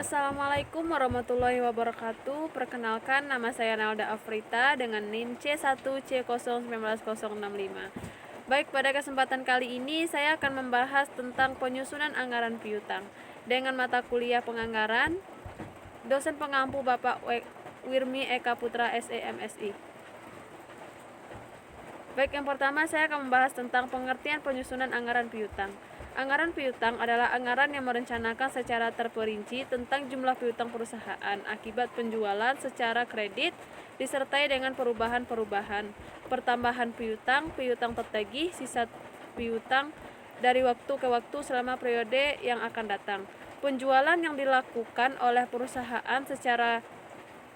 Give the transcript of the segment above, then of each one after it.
Assalamualaikum warahmatullahi wabarakatuh. Perkenalkan, nama saya Nalda Afrita dengan NIM C1C0190065. Baik, pada kesempatan kali ini saya akan membahas tentang penyusunan anggaran piutang dengan mata kuliah penganggaran, dosen pengampu Bapak Wirmi Eka Putra SEMSI. Baik, yang pertama saya akan membahas tentang pengertian penyusunan anggaran piutang. Anggaran piutang adalah anggaran yang merencanakan secara terperinci tentang jumlah piutang perusahaan akibat penjualan secara kredit disertai dengan perubahan-perubahan, pertambahan piutang, piutang tertagih, sisa piutang dari waktu ke waktu selama periode yang akan datang. Penjualan yang dilakukan oleh perusahaan secara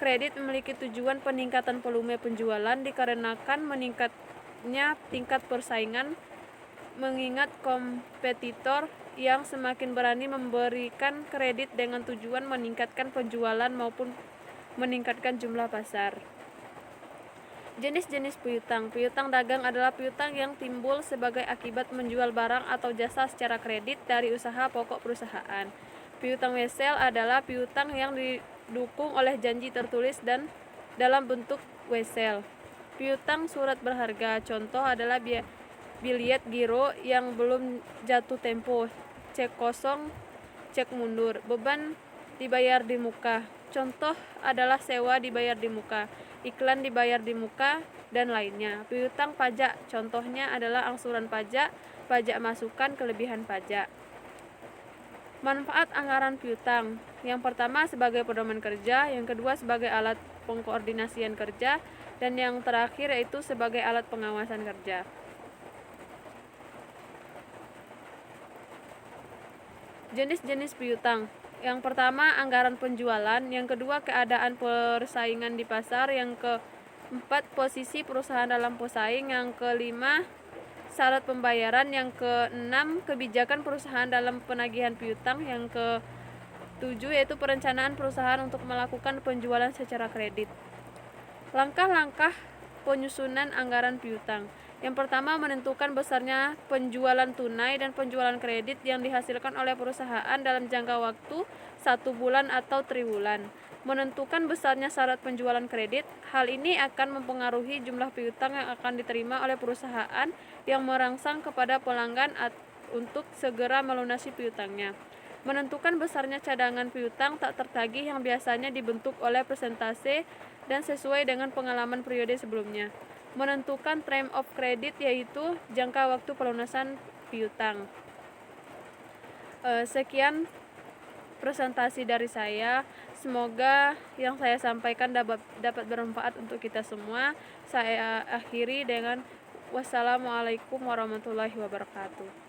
kredit memiliki tujuan peningkatan volume penjualan dikarenakan meningkatnya tingkat persaingan mengingat kompetitor yang semakin berani memberikan kredit dengan tujuan meningkatkan penjualan maupun meningkatkan jumlah pasar. Jenis-jenis piutang. Piutang dagang adalah piutang yang timbul sebagai akibat menjual barang atau jasa secara kredit dari usaha pokok perusahaan. Piutang wesel adalah piutang yang didukung oleh janji tertulis dan dalam bentuk wesel. Piutang surat berharga. Contoh adalah biliet giro yang belum jatuh tempo, cek kosong, cek mundur. Beban dibayar di muka. Contoh adalah sewa dibayar di muka, iklan dibayar di muka, dan lainnya. Piutang pajak, contohnya adalah angsuran pajak, pajak masukan, kelebihan pajak. Manfaat anggaran piutang. Yang pertama sebagai pedoman kerja, yang kedua sebagai alat pengkoordinasian kerja, dan yang terakhir yaitu sebagai alat pengawasan kerja. Jenis-jenis piutang. Yang pertama anggaran penjualan, yang kedua keadaan persaingan di pasar, yang keempat posisi perusahaan dalam pesaing, yang kelima syarat pembayaran, yang keenam kebijakan perusahaan dalam penagihan piutang, yang ketujuh yaitu perencanaan perusahaan untuk melakukan penjualan secara kredit. Langkah-langkah penyusunan anggaran piutang. Yang pertama, menentukan besarnya penjualan tunai dan penjualan kredit yang dihasilkan oleh perusahaan dalam jangka waktu 1 bulan atau triwulan. Menentukan besarnya syarat penjualan kredit. Hal ini akan mempengaruhi jumlah piutang yang akan diterima oleh perusahaan yang merangsang kepada pelanggan untuk segera melunasi piutangnya. Menentukan besarnya cadangan piutang tak tertagih yang biasanya dibentuk oleh persentase dan sesuai dengan pengalaman periode sebelumnya. Menentukan term of credit yaitu jangka waktu pelunasan piutang. Sekian presentasi dari saya. Semoga yang saya sampaikan dapat bermanfaat untuk kita semua. Saya akhiri dengan wassalamualaikum warahmatullahi wabarakatuh.